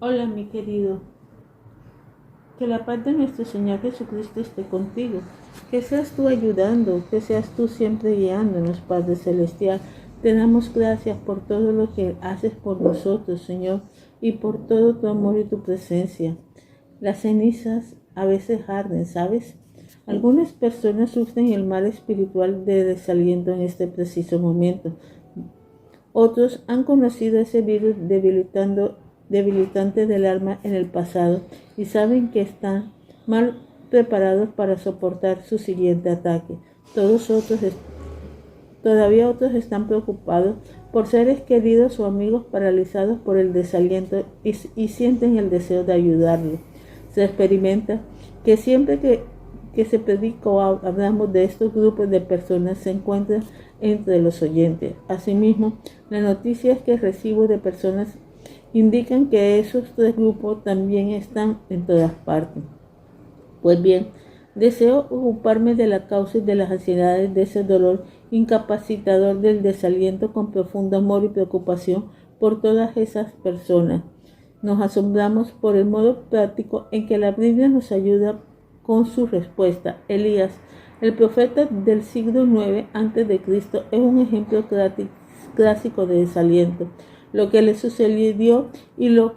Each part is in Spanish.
Hola, mi querido. Que la paz de nuestro Señor Jesucristo esté contigo. Que seas tú ayudando, que seas tú siempre guiándonos, Padre Celestial. Te damos gracias por todo lo que haces por nosotros, Señor, y por todo tu amor y tu presencia. Las cenizas a veces arden, ¿sabes? Algunas personas sufren el mal espiritual de desaliento en este preciso momento. Otros han conocido ese virus debilitante del alma en el pasado y saben que están mal preparados para soportar su siguiente ataque. Todavía otros están preocupados por seres queridos o amigos paralizados por el desaliento y sienten el deseo de ayudarlos. Se experimenta que siempre que se predica o hablamos de estos grupos de personas se encuentran entre los oyentes. Asimismo, las noticias que recibo de personas indican que esos tres grupos también están en todas partes. Pues bien, deseo ocuparme de la causa y de las ansiedades de ese dolor incapacitador del desaliento con profundo amor y preocupación por todas esas personas. Nos asombramos por el modo práctico en que la Biblia nos ayuda con su respuesta. Elías, el profeta del siglo IX a.C., es un ejemplo clásico de desaliento. Lo que le sucedió y lo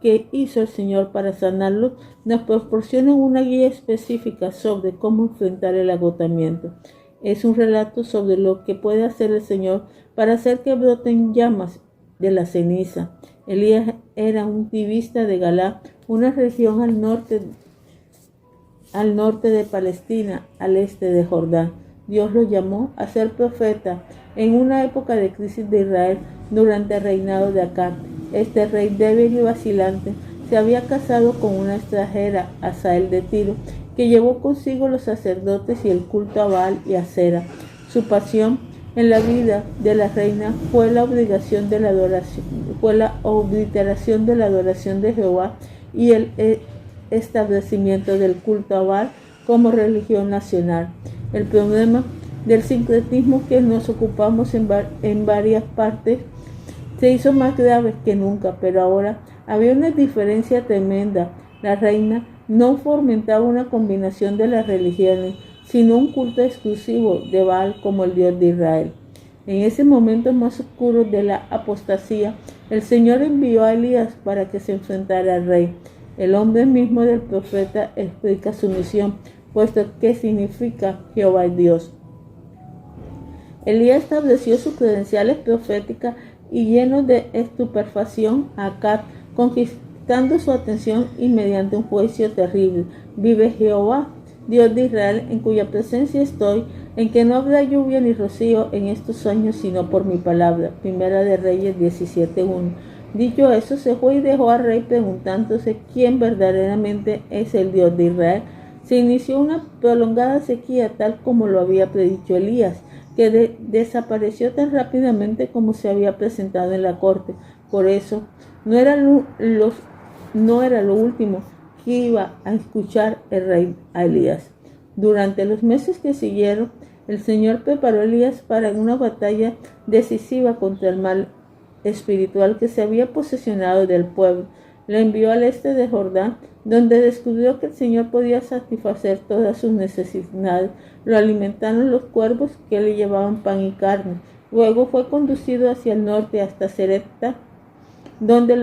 que hizo el Señor para sanarlo nos proporciona una guía específica sobre cómo enfrentar el agotamiento. Es un relato sobre lo que puede hacer el Señor para hacer que broten llamas de la ceniza. Elías era un tibista de Galá, una región al norte de Palestina, al este de Jordán. Dios lo llamó a ser profeta en una época de crisis de Israel durante el reinado de Acab. Este rey débil y vacilante se había casado con una extranjera, Hazael de Tiro, que llevó consigo los sacerdotes y el culto a Baal y a Asera. Su pasión en la vida de la reina fue la obliteración de la adoración de Jehová y el establecimiento del culto a Baal como religión nacional. El problema del sincretismo que nos ocupamos en varias partes se hizo más grave que nunca, pero ahora había una diferencia tremenda. La reina no fomentaba una combinación de las religiones, sino un culto exclusivo de Baal como el Dios de Israel. En ese momento más oscuro de la apostasía, el Señor envió a Elías para que se enfrentara al rey. El nombre mismo del profeta explica su misión, puesto que significa Jehová es Dios. Elías estableció sus credenciales proféticas y lleno de estupefacción a Acab, conquistando su atención y mediante un juicio terrible. Vive Jehová, Dios de Israel, en cuya presencia estoy, en que no habrá lluvia ni rocío en estos años, sino por mi palabra. Primera de Reyes 17:1. Dicho eso, se fue y dejó al rey preguntándose quién verdaderamente es el Dios de Israel. Se inició una prolongada sequía, tal como lo había predicho Elías, que desapareció tan rápidamente como se había presentado en la corte. Por eso, no era lo último que iba a escuchar el rey a Elías. Durante los meses que siguieron, el Señor preparó a Elías para una batalla decisiva contra el mal espiritual que se había posesionado del pueblo. Lo envió al este de Jordán, donde descubrió que el Señor podía satisfacer todas sus necesidades. Lo alimentaron los cuervos que le llevaban pan y carne. Luego fue conducido hacia el norte hasta Serepta, donde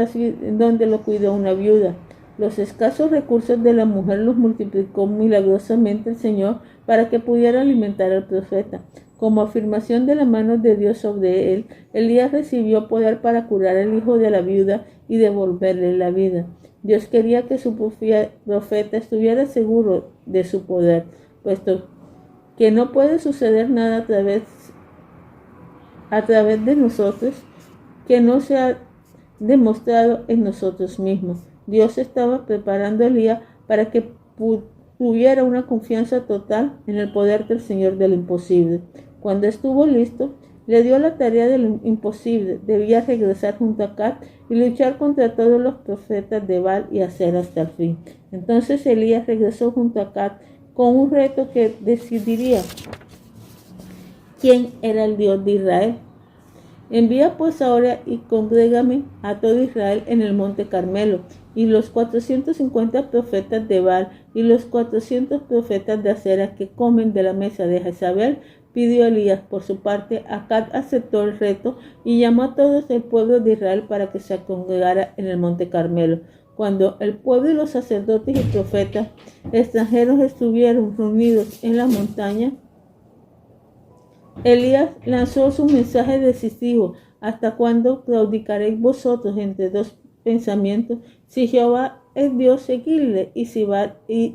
lo cuidó una viuda. Los escasos recursos de la mujer los multiplicó milagrosamente el Señor para que pudiera alimentar al profeta. Como afirmación de la mano de Dios sobre él, Elías recibió poder para curar al hijo de la viuda y devolverle la vida. Dios quería que su profeta estuviera seguro de su poder, puesto que no puede suceder nada a través de nosotros que no se ha demostrado en nosotros mismos. Dios estaba preparando a Elías para que tuviera una confianza total en el poder del Señor de lo imposible. Cuando estuvo listo, le dio la tarea de lo imposible. Debía regresar junto a Acab y luchar contra todos los profetas de Baal y Asera hasta el fin. Entonces Elías regresó junto a Acab con un reto que decidiría quién era el Dios de Israel. Envía pues ahora y congrégame a todo Israel en el monte Carmelo, y los 450 profetas de Baal y los 400 profetas de Acera que comen de la mesa de Jezabel. Pidió Elías. Por su parte, Acab aceptó el reto y llamó a todos el pueblo de Israel para que se congregara en el monte Carmelo. Cuando el pueblo y los sacerdotes y profetas extranjeros estuvieron reunidos en la montaña, Elías lanzó su mensaje decisivo: ¿hasta cuándo claudicaréis vosotros entre dos pensamientos? Si Jehová es Dios, seguidle, y si va, id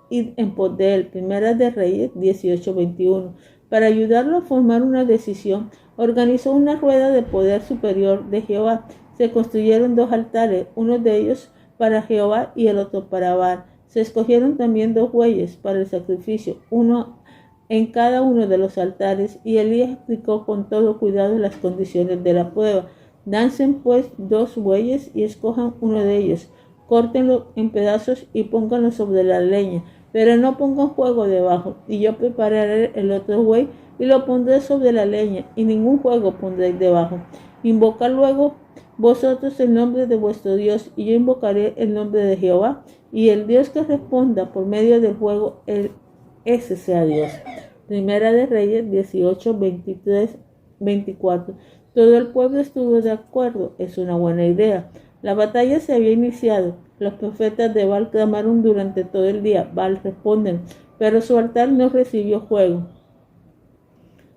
en pos de él. Primera de Reyes 18:21. Para ayudarlo a formar una decisión, organizó una rueda de poder superior de Jehová. Se construyeron dos altares, uno de ellos para Jehová y el otro para Baal. Se escogieron también dos bueyes para el sacrificio, uno en cada uno de los altares, y Elías explicó con todo cuidado las condiciones de la prueba. Dancen pues dos bueyes y escojan uno de ellos, córtenlo en pedazos y pónganlo sobre la leña, pero no pongan fuego debajo, y yo prepararé el otro buey y lo pondré sobre la leña, y ningún fuego pondréis debajo. Invoca luego vosotros el nombre de vuestro Dios, y yo invocaré el nombre de Jehová, y el Dios que responda por medio del fuego, ese sea Dios. Primera de Reyes 18, 23, 24. Todo el pueblo estuvo de acuerdo. Es una buena idea. La batalla se había iniciado. Los profetas de Baal clamaron durante todo el día. Baal responden, pero su altar no recibió fuego.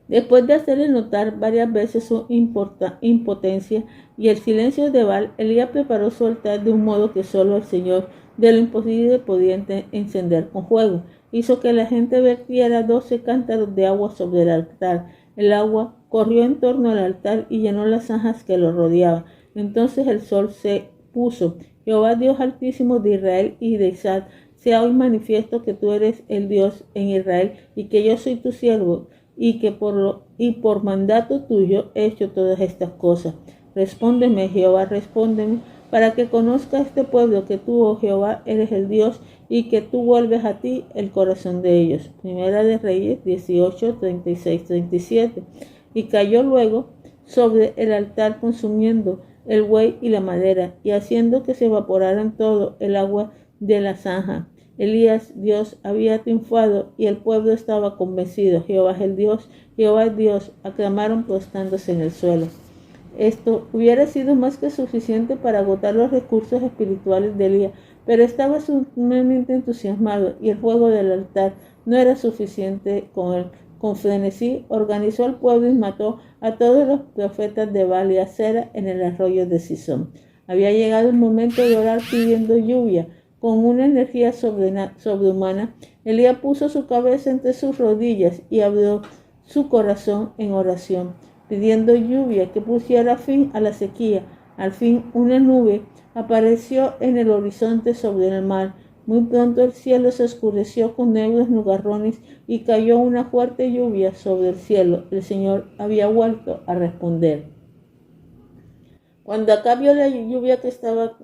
Después de hacerle notar varias veces su impotencia y el silencio de Baal, Elías preparó su altar de un modo que solo el Señor de lo imposible podía encender con fuego. Hizo que la gente vertiera 12 cántaros de agua sobre el altar. El agua corrió en torno al altar y llenó las zanjas que lo rodeaban. Entonces el sol se puso. Jehová Dios altísimo de Israel y de Isaac, sea hoy manifiesto que tú eres el Dios en Israel y que yo soy tu siervo, y que por mandato tuyo he hecho todas estas cosas. Respóndeme, Jehová, respóndeme, para que conozca este pueblo que tú, oh Jehová, eres el Dios, y que tú vuelves a ti el corazón de ellos. Primera de Reyes 18, 36, 37. Y cayó luego sobre el altar, consumiendo el buey y la madera, y haciendo que se evaporaran todo el agua de la zanja. Elías, Dios, había triunfado y el pueblo estaba convencido. Jehová es el Dios, Jehová es Dios. Aclamaron postrándose en el suelo. Esto hubiera sido más que suficiente para agotar los recursos espirituales de Elías, pero estaba sumamente entusiasmado y el fuego del altar no era suficiente con él. Con frenesí organizó al pueblo y mató a todos los profetas de Baal y Acera en el arroyo de Sison. Había llegado el momento de orar pidiendo lluvia. Con una energía sobrehumana, Elías puso su cabeza entre sus rodillas y abrió su corazón en oración, pidiendo lluvia que pusiera fin a la sequía. Al fin una nube apareció en el horizonte sobre el mar. Muy pronto el cielo se oscureció con negros nubarrones y cayó una fuerte lluvia sobre el cielo. El Señor había vuelto a responder. Cuando Acab vio la lluvia que estaba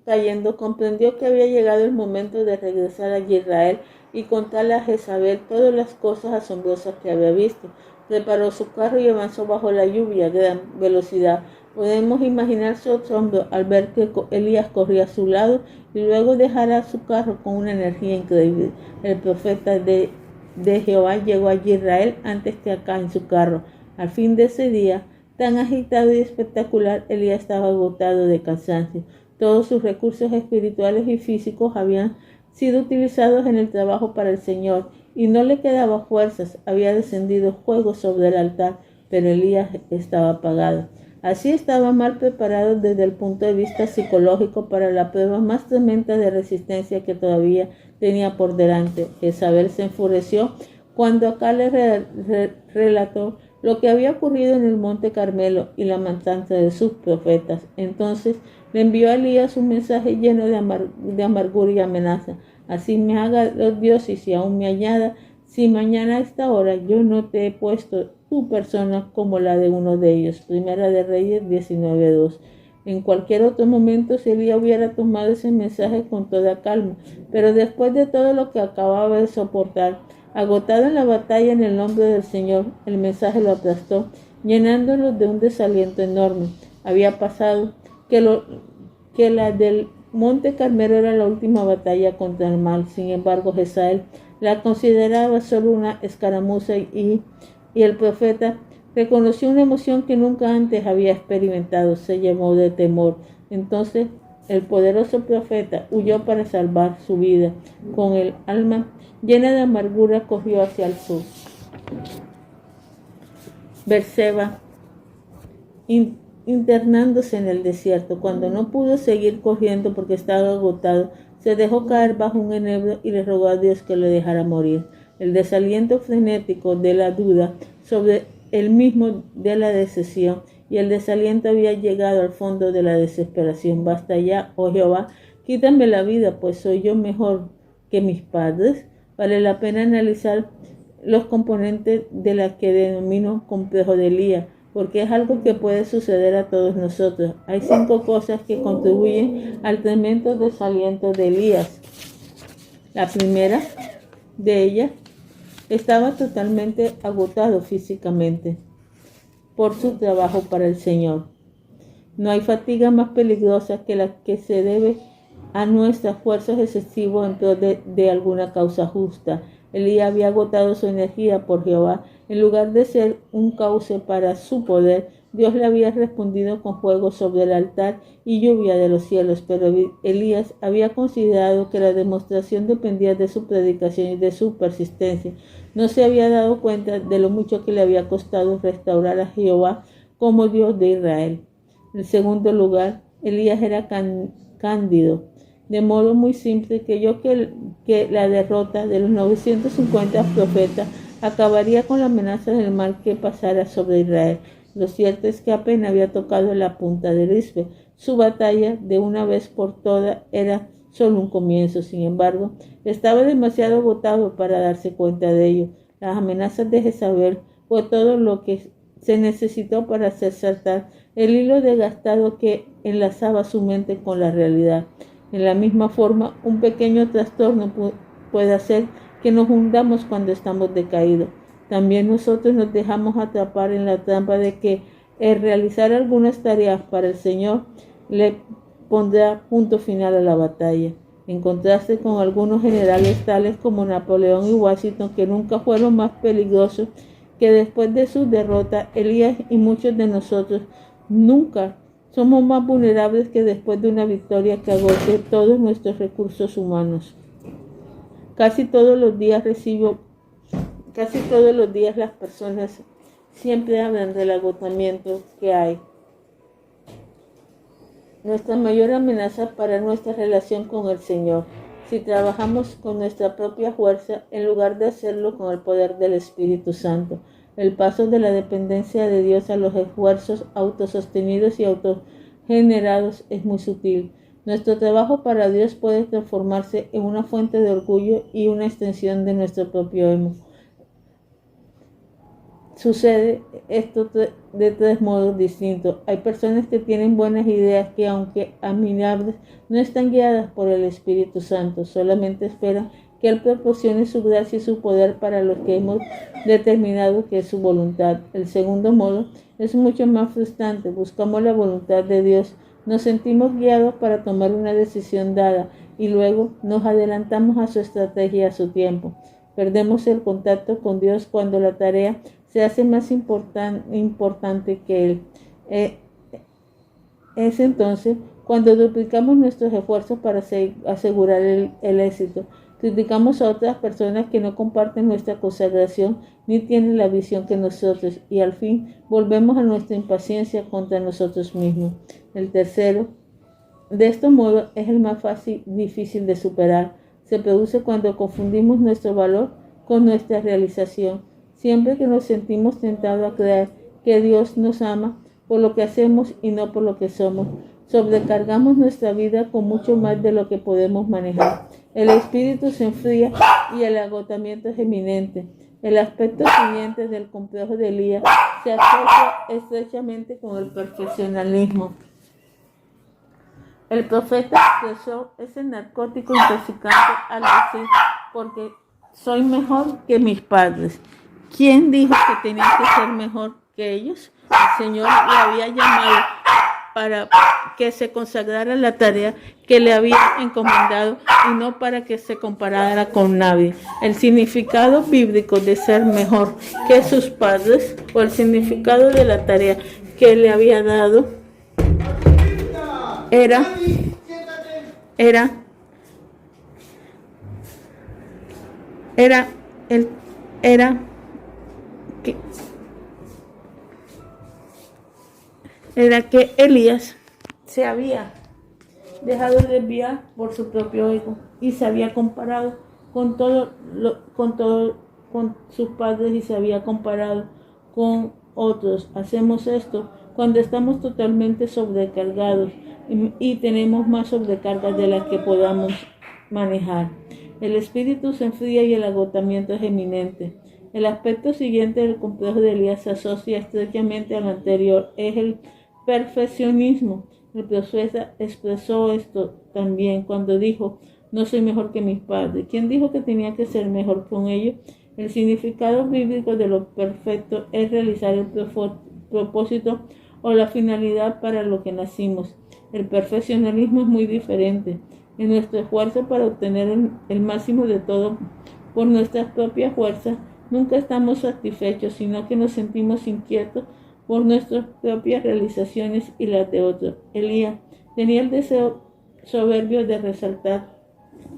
cayendo, comprendió que había llegado el momento de regresar a Israel y contarle a Jezabel todas las cosas asombrosas que había visto. Preparó su carro y avanzó bajo la lluvia a gran velocidad. Podemos imaginar su asombro al ver que Elías corría a su lado y luego dejara su carro con una energía increíble. El profeta de Jehová llegó a Israel antes que Acab en su carro. Al fin de ese día tan agitado y espectacular, Elías estaba agotado de cansancio. Todos sus recursos espirituales y físicos habían sido utilizados en el trabajo para el Señor y no le quedaba fuerzas. Había descendido fuego sobre el altar, pero Elías estaba apagado. Así estaba mal preparado desde el punto de vista psicológico para la prueba más tremenda de resistencia que todavía tenía por delante. Jezabel se enfureció cuando Acab le relató lo que había ocurrido en el monte Carmelo y la matanza de sus profetas. Entonces le envió a Elías un mensaje lleno de amargura y amenaza. Así me haga los dioses y aún me añada, si mañana a esta hora yo no te he puesto tu persona como la de uno de ellos. Primera de Reyes 19:2. En cualquier otro momento Elías hubiera tomado ese mensaje con toda calma, pero después de todo lo que acababa de soportar, agotado en la batalla en el nombre del Señor, el mensaje lo aplastó llenándolos de un desaliento enorme. Había pasado que la del Monte Carmelo era la última batalla contra el mal. Sin embargo, Jezabel la consideraba solo una escaramuza y el profeta reconoció una emoción que nunca antes había experimentado. Se llenó de temor. Entonces el poderoso profeta huyó para salvar su vida. Con el alma llena de amargura corrió hacia el sur. Berseba, internándose en el desierto, cuando no pudo seguir corriendo porque estaba agotado, se dejó caer bajo un enebro y le rogó a Dios que le dejara morir. El desaliento frenético de la duda sobre él mismo, de la decisión, y el desaliento había llegado al fondo de la desesperación. Basta ya, oh Jehová, quítame la vida, pues soy yo mejor que mis padres. Vale la pena analizar los componentes de la que denomino complejo de Elías, porque es algo que puede suceder a todos nosotros. Hay 5 cosas que contribuyen al tremendo desaliento de Elías. La primera de ellas, estaba totalmente agotado físicamente por su trabajo para el Señor. No hay fatiga más peligrosa que la que se debe a nuestras fuerzas excesivas en pro de alguna causa justa. Elías había agotado su energía por Jehová. En lugar de ser un cauce para su poder, Dios le había respondido con fuego sobre el altar y lluvia de los cielos, pero Elías había considerado que la demostración dependía de su predicación y de su persistencia. No se había dado cuenta de lo mucho que le había costado restaurar a Jehová como Dios de Israel. En segundo lugar, Elías era cándido, de modo muy simple creyó que la derrota de los 950 profetas acabaría con la amenaza del mal que pasara sobre Israel. Lo cierto es que apenas había tocado la punta del iceberg. Su batalla, de una vez por todas, era solo un comienzo. Sin embargo, estaba demasiado agotado para darse cuenta de ello. Las amenazas de Jezabel fue todo lo que se necesitó para hacer saltar el hilo desgastado que enlazaba su mente con la realidad. En la misma forma, un pequeño trastorno puede hacer que nos hundamos cuando estamos decaídos. También nosotros nos dejamos atrapar en la trampa de que el realizar algunas tareas para el Señor le pondrá punto final a la batalla. En contraste con algunos generales tales como Napoleón y Washington, que nunca fueron más peligrosos que después de su derrota, Elías y muchos de nosotros nunca somos más vulnerables que después de una victoria que agote todos nuestros recursos humanos. Casi todos los días las personas siempre hablan del agotamiento que hay. Nuestra mayor amenaza para nuestra relación con el Señor, si trabajamos con nuestra propia fuerza en lugar de hacerlo con el poder del Espíritu Santo. El paso de la dependencia de Dios a los esfuerzos autosostenidos y autogenerados es muy sutil. Nuestro trabajo para Dios puede transformarse en una fuente de orgullo y una extensión de nuestro propio ego. Sucede esto de 3 modos distintos. Hay personas que tienen buenas ideas que, aunque admirables, no están guiadas por el Espíritu Santo. Solamente esperan que Él proporcione su gracia y su poder para los que hemos determinado que es su voluntad. El segundo modo es mucho más frustrante. Buscamos la voluntad de Dios, nos sentimos guiados para tomar una decisión dada y luego nos adelantamos a su estrategia y a su tiempo. Perdemos el contacto con Dios cuando la tarea se hace más importante que Él. Es entonces cuando duplicamos nuestros esfuerzos para asegurar el éxito. Criticamos a otras personas que no comparten nuestra consagración ni tienen la visión que nosotros, y al fin volvemos a nuestra impaciencia contra nosotros mismos. El tercero de estos modos es el más difícil de superar. Se produce cuando confundimos nuestro valor con nuestra realización. Siempre que nos sentimos tentados a creer que Dios nos ama por lo que hacemos y no por lo que somos, sobrecargamos nuestra vida con mucho más de lo que podemos manejar. El espíritu se enfría y el agotamiento es eminente. El aspecto siguiente del complejo de Elías se asocia estrechamente con el perfeccionismo. El profeta expresó ese narcótico intoxicante al decir, porque soy mejor que mis padres. ¿Quién dijo que tenía que ser mejor que ellos. El Señor le había llamado para que se consagrara la tarea que le había encomendado y no para que se comparara con nadie. El significado bíblico de ser mejor que sus padres o el significado de la tarea que le había dado era que Elías se había dejado desviar por su propio ego y se había comparado con con sus padres y se había comparado con otros. Hacemos esto cuando estamos totalmente sobrecargados y tenemos más sobrecargas de las que podamos manejar. El espíritu se enfría y el agotamiento es eminente. El aspecto siguiente del complejo de Elías se asocia estrechamente al anterior, es el perfeccionismo. El profeta expresó esto también cuando dijo: no soy mejor que mis padres. ¿Quién dijo que tenía que ser mejor con ellos? El significado bíblico de lo perfecto es realizar el propósito o la finalidad para lo que nacimos. El perfeccionismo es muy diferente. En nuestro esfuerzo para obtener el máximo de todo por nuestras propias fuerzas, nunca estamos satisfechos, sino que nos sentimos inquietos por nuestras propias realizaciones y las de otros. Elías tenía el deseo soberbio de resaltar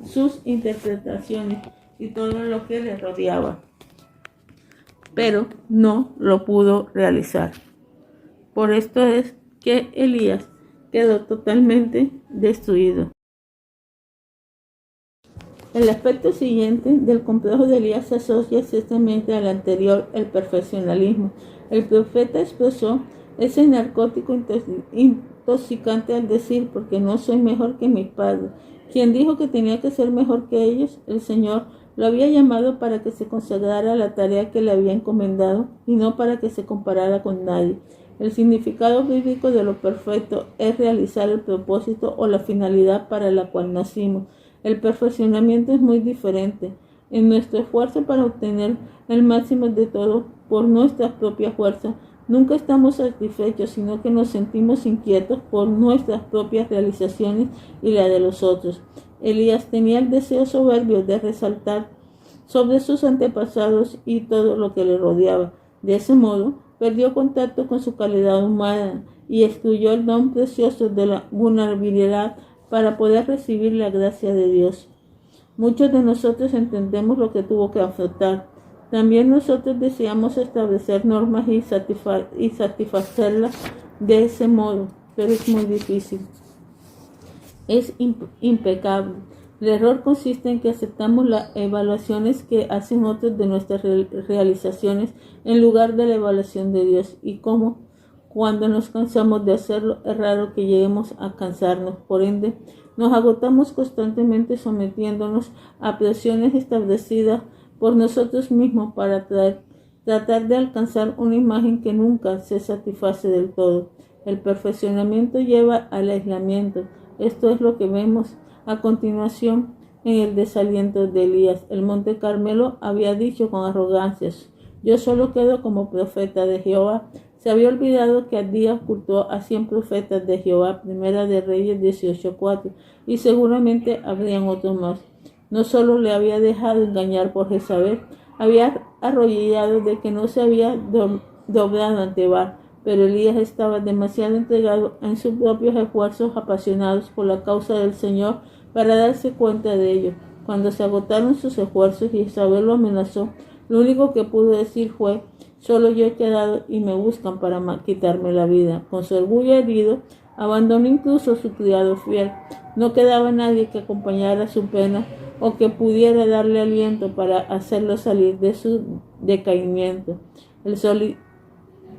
sus interpretaciones y todo lo que le rodeaba, pero no lo pudo realizar. Por esto es que Elías quedó totalmente destruido. El aspecto siguiente del complejo de Elías se asocia estrechamente al anterior, el perfeccionalismo. El profeta expresó ese narcótico intoxicante al decir: porque no soy mejor que mis padres. Quien dijo que tenía que ser mejor que ellos? El Señor lo había llamado para que se consagrara a la tarea que le había encomendado y no para que se comparara con nadie. El significado bíblico de lo perfecto es realizar el propósito o la finalidad para la cual nacimos. El perfeccionamiento es muy diferente. En nuestro esfuerzo para obtener el máximo de todo por nuestras propias fuerzas, nunca estamos satisfechos, sino que nos sentimos inquietos por nuestras propias realizaciones y la de los otros. Elías tenía el deseo soberbio de resaltar sobre sus antepasados y todo lo que le rodeaba. De ese modo, perdió contacto con su calidad humana y excluyó el don precioso de la vulnerabilidad para poder recibir la gracia de Dios. Muchos de nosotros entendemos lo que tuvo que afrontar. También nosotros deseamos establecer normas y satisfacerlas de ese modo, pero es muy difícil. Es impecable. El error consiste en que aceptamos las evaluaciones que hacen otros de nuestras realizaciones en lugar de la evaluación de Dios. Y como cuando nos cansamos de hacerlo, es raro que lleguemos a cansarnos. Por ende, nos agotamos constantemente sometiéndonos a presiones establecidas por nosotros mismos para tratar de alcanzar una imagen que nunca se satisface del todo. El perfeccionamiento lleva al aislamiento. Esto es lo que vemos a continuación en el desaliento de Elías. El Monte Carmelo había dicho con arrogancia: yo solo quedo como profeta de Jehová. Se había olvidado que Abdías ocultó a 100 profetas de Jehová, Primera de Reyes 18:4, y seguramente habrían otros más. No solo le había dejado engañar por Jezabel, había arrodillado de que no se había doblado ante Baal, pero Elías estaba demasiado entregado en sus propios esfuerzos apasionados por la causa del Señor para darse cuenta de ello. Cuando se agotaron sus esfuerzos y Jezabel lo amenazó, lo único que pudo decir fue: solo yo he quedado y me buscan para quitarme la vida. Con su orgullo herido, abandonó incluso a su criado fiel. No quedaba nadie que acompañara su pena o que pudiera darle aliento para hacerlo salir de su decaimiento.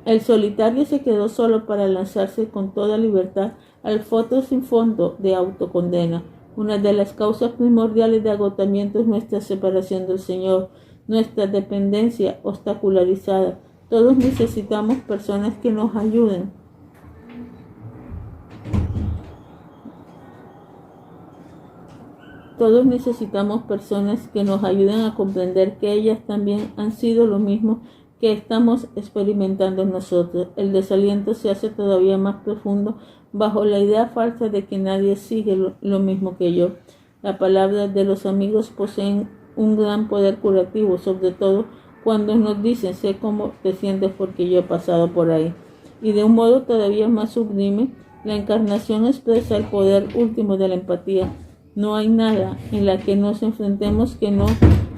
El solitario se quedó solo para lanzarse con toda libertad al foto sin fondo de autocondena. Una de las causas primordiales de agotamiento es nuestra separación del Señor, nuestra dependencia obstacularizada. Todos necesitamos personas que nos ayuden. Todos necesitamos personas que nos ayuden a comprender que ellas también han sido lo mismo que estamos experimentando nosotros. El desaliento se hace todavía más profundo bajo la idea falsa de que nadie sigue lo mismo que yo. La palabra de los amigos poseen un gran poder curativo, sobre todo cuando nos dicen sé cómo te sientes porque yo he pasado por ahí. Y de un modo todavía más sublime, la encarnación expresa el poder último de la empatía. No hay nada en la que nos enfrentemos que no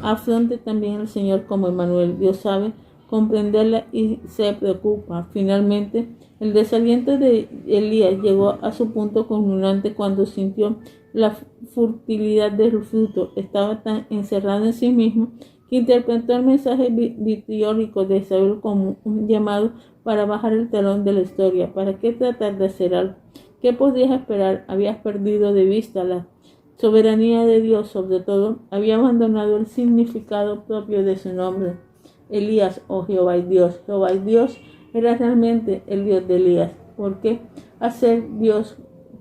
afronte también el Señor como Emmanuel. Dios sabe comprenderla y se preocupa. Finalmente, el desaliento de Elías llegó a su punto culminante cuando sintió la futilidad del fruto. Estaba tan encerrado en sí mismo que interpretó el mensaje vitriólico de Saúl como un llamado para bajar el telón de la historia. ¿Para qué tratar de hacer algo? ¿Qué podías esperar? Habías perdido de vista la soberanía de Dios, sobre todo, había abandonado el significado propio de su nombre. Elías o Jehová es Dios. Jehová es Dios era realmente el Dios de Elías. ¿Por qué hacer Dios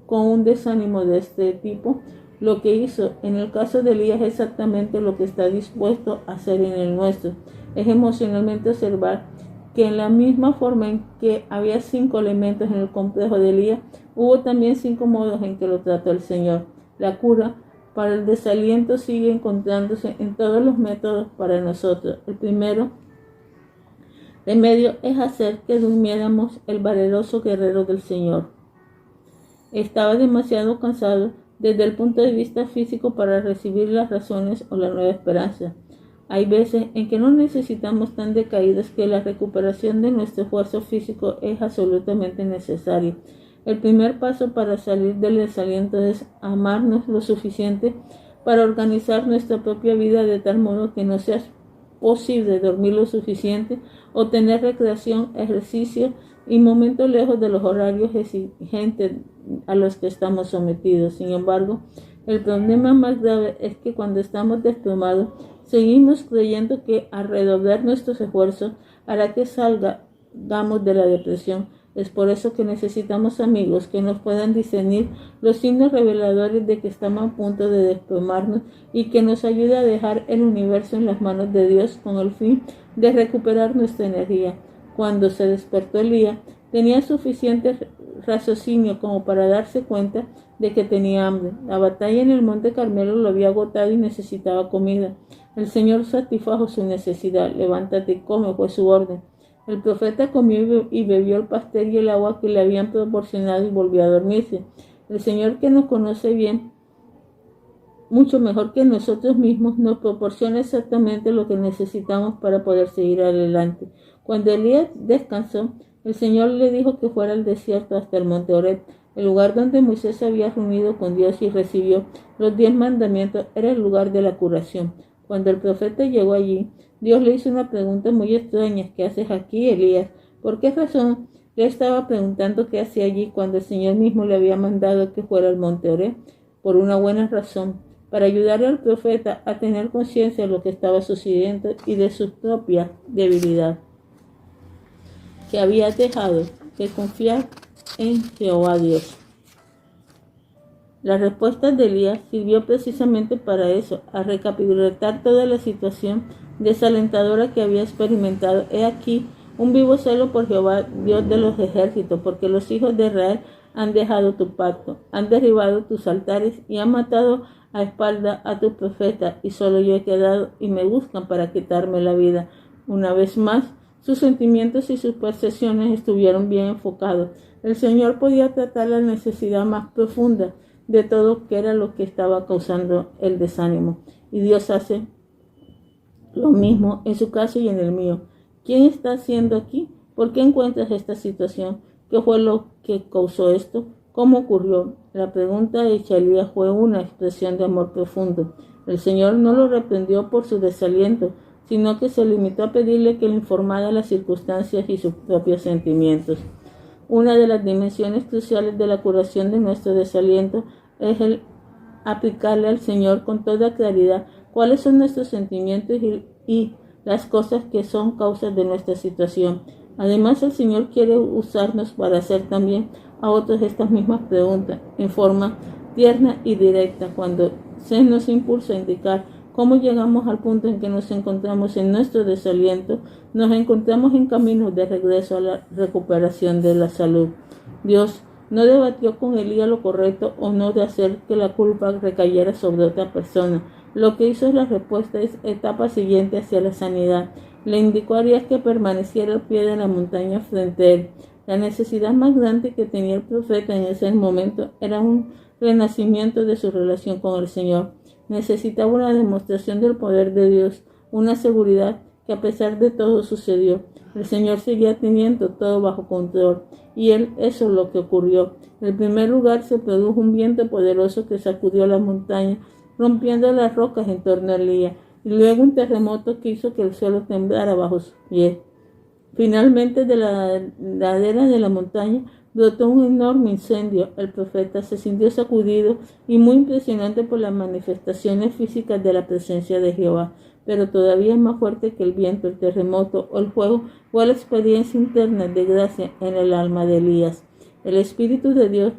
con un desánimo de este tipo? Lo que hizo en el caso de Elías es exactamente lo que está dispuesto a hacer en el nuestro. Es emocionalmente observar que en la misma forma en que había 5 elementos en el complejo de Elías, hubo también 5 modos en que lo trató el Señor. La cura para el desaliento sigue encontrándose en todos los métodos para nosotros. El primero remedio es hacer que durmiéramos el valeroso guerrero del Señor. Estaba demasiado cansado desde el punto de vista físico para recibir las razones o la nueva esperanza. Hay veces en que no necesitamos tan decaídos que la recuperación de nuestro esfuerzo físico es absolutamente necesaria. El primer paso para salir del desaliento es amarnos lo suficiente para organizar nuestra propia vida de tal modo que no sea posible dormir lo suficiente o tener recreación, ejercicio y momentos lejos de los horarios exigentes a los que estamos sometidos. Sin embargo, el problema más grave es que cuando estamos desplomados, seguimos creyendo que al redoblar nuestros esfuerzos hará que salgamos de la depresión. Es por eso que necesitamos amigos que nos puedan discernir los signos reveladores de que estamos a punto de desplomarnos y que nos ayude a dejar el universo en las manos de Dios con el fin de recuperar nuestra energía. Cuando se despertó Elías, tenía suficiente raciocinio como para darse cuenta de que tenía hambre. La batalla en el Monte Carmelo lo había agotado y necesitaba comida. El Señor satisfajo su necesidad. Levántate y come, fue su orden. El profeta comió y bebió el pastel y el agua que le habían proporcionado y volvió a dormirse. El Señor, que nos conoce bien, mucho mejor que nosotros mismos, nos proporciona exactamente lo que necesitamos para poder seguir adelante. Cuando Elías descansó, el Señor le dijo que fuera al desierto hasta el monte Horeb, el lugar donde Moisés se había reunido con Dios y recibió los 10 mandamientos, era el lugar de la curación. Cuando el profeta llegó allí, Dios le hizo una pregunta muy extraña. ¿Qué haces aquí, Elías? ¿Por qué razón le estaba preguntando qué hacía allí cuando el Señor mismo le había mandado que fuera al monte Horeb? Por una buena razón, para ayudarle al profeta a tener conciencia de lo que estaba sucediendo y de su propia debilidad, que había dejado de confiar en Jehová Dios. La respuesta de Elías sirvió precisamente para eso, a recapitular toda la situación desalentadora que había experimentado. He aquí un vivo celo por Jehová, Dios de los ejércitos, porque los hijos de Israel han dejado tu pacto, han derribado tus altares y han matado a espalda a tus profetas, y solo yo he quedado y me buscan para quitarme la vida. Una vez más, sus sentimientos y sus percepciones estuvieron bien enfocados. El Señor podía tratar la necesidad más profunda de todo, que era lo que estaba causando el desánimo. Y Dios hace lo mismo en su caso y en el mío. ¿Quién está haciendo aquí? ¿Por qué encuentras esta situación? ¿Qué fue lo que causó esto? ¿Cómo ocurrió? La pregunta hecha a Elías fue una expresión de amor profundo. El Señor no lo reprendió por su desaliento, sino que se limitó a pedirle que le informara las circunstancias y sus propios sentimientos. Una de las dimensiones cruciales de la curación de nuestro desaliento es el aplicarle al Señor con toda claridad cuáles son nuestros sentimientos y las cosas que son causas de nuestra situación. Además, el Señor quiere usarnos para hacer también a otros estas mismas preguntas en forma tierna y directa. Cuando se nos impulsa a indicar ¿Cómo llegamos al punto en que nos encontramos en nuestro desaliento? Nos encontramos en camino de regreso a la recuperación de la salud. Dios no debatió con Elías lo correcto o no de hacer que la culpa recayera sobre otra persona. Lo que hizo la respuesta es etapa siguiente hacia la sanidad. Le indicó a Elías que permaneciera al pie de la montaña frente a él. La necesidad más grande que tenía el profeta en ese momento era un renacimiento de su relación con el Señor. Necesitaba una demostración del poder de Dios, una seguridad que a pesar de todo sucedió. El Señor seguía teniendo todo bajo control, y eso es lo que ocurrió. En primer lugar se produjo un viento poderoso que sacudió la montaña, rompiendo las rocas en torno a Elías, y luego un terremoto que hizo que el suelo temblara bajo sus pies. Finalmente, de la ladera de la montaña brotó un enorme incendio. El profeta se sintió sacudido y muy impresionante por las manifestaciones físicas de la presencia de Jehová, pero todavía más fuerte que el viento, el terremoto o el fuego fue la experiencia interna de gracia en el alma de Elías. El Espíritu de Dios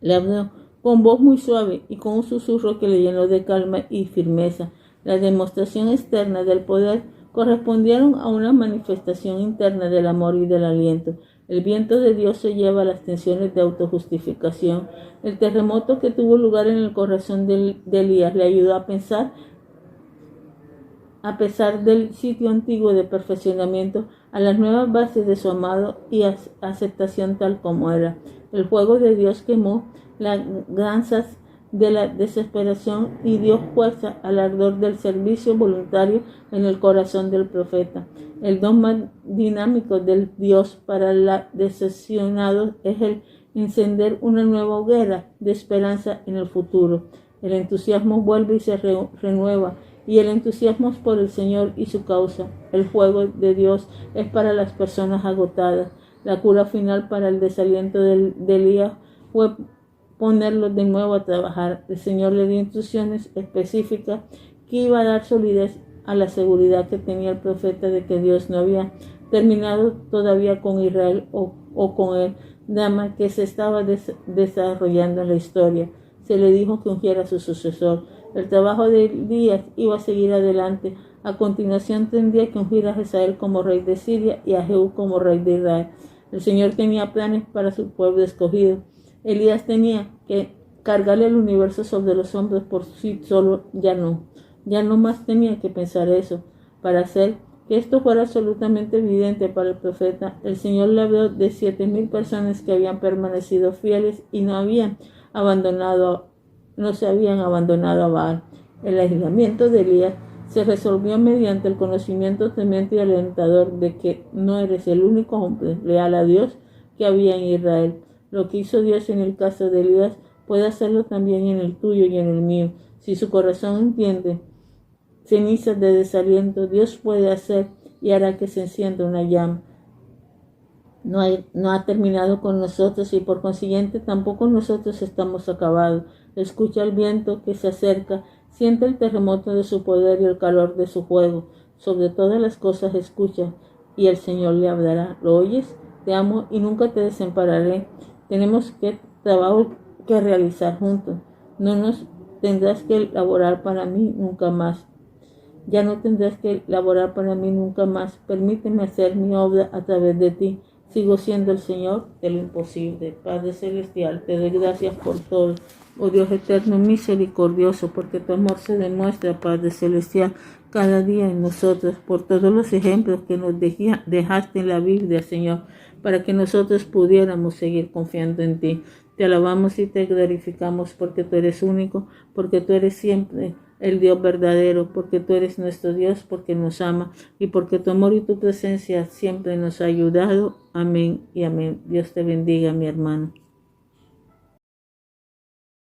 le habló con voz muy suave y con un susurro que le llenó de calma y firmeza. La demostración externa del poder correspondieron a una manifestación interna del amor y del aliento. El viento de Dios se lleva a las tensiones de autojustificación. El terremoto que tuvo lugar en el corazón de Elías le ayudó a pensar, a pesar del sitio antiguo de perfeccionamiento, a las nuevas bases de su amado y aceptación tal como era. El fuego de Dios quemó las ganzas de la desesperación y dio fuerza al ardor del servicio voluntario en el corazón del profeta. El don más dinámico del Dios para los decepcionados es el encender una nueva hoguera de esperanza en el futuro. El entusiasmo vuelve y se renueva, y el entusiasmo es por el Señor y su causa. El fuego de Dios es para las personas agotadas. La cura final para el desaliento de Elías fue ponerlo de nuevo a trabajar. El Señor le dio instrucciones específicas que iba a dar solidez a la seguridad que tenía el profeta de que Dios no había terminado todavía con Israel o con el drama que se estaba desarrollando en la historia. Se le dijo que ungiera a su sucesor. El trabajo de Elías iba a seguir adelante. A continuación tendría que ungir a Hazael como rey de Siria y a Jehú como rey de Israel. El Señor tenía planes para su pueblo escogido. Elías tenía que cargarle el universo sobre los hombros por sí solo, ya no más tenía que pensar eso. Para hacer que esto fuera absolutamente evidente para el profeta, el Señor le habló de 7,000 personas que habían permanecido fieles y no se habían abandonado a Baal. El aislamiento de Elías se resolvió mediante el conocimiento tremendo y alentador de que no eres el único hombre leal a Dios que había en Israel. Lo que hizo Dios en el caso de Elías puede hacerlo también en el tuyo y en el mío. Si su corazón entiende cenizas de desaliento, Dios puede hacer y hará que se encienda una llama. No ha terminado con nosotros y por consiguiente tampoco nosotros estamos acabados. Escucha el viento que se acerca, siente el terremoto de su poder y el calor de su fuego. Sobre todas las cosas escucha y el Señor le hablará. ¿Lo oyes? Te amo y nunca te desampararé. Tenemos trabajo que realizar juntos. No nos tendrás que laborar para mí nunca más. Ya no tendrás que laborar para mí nunca más. Permíteme hacer mi obra a través de ti. Sigo siendo el Señor de lo imposible. Padre Celestial, te doy gracias por todo. Oh Dios eterno, misericordioso, porque tu amor se demuestra, Padre Celestial, cada día en nosotros, por todos los ejemplos que nos dejaste en la Biblia, Señor, para que nosotros pudiéramos seguir confiando en ti. Te alabamos y te glorificamos porque tú eres único, porque tú eres siempre el Dios verdadero, porque tú eres nuestro Dios, porque nos ama y porque tu amor y tu presencia siempre nos ha ayudado. Amén y amén. Dios te bendiga, mi hermano.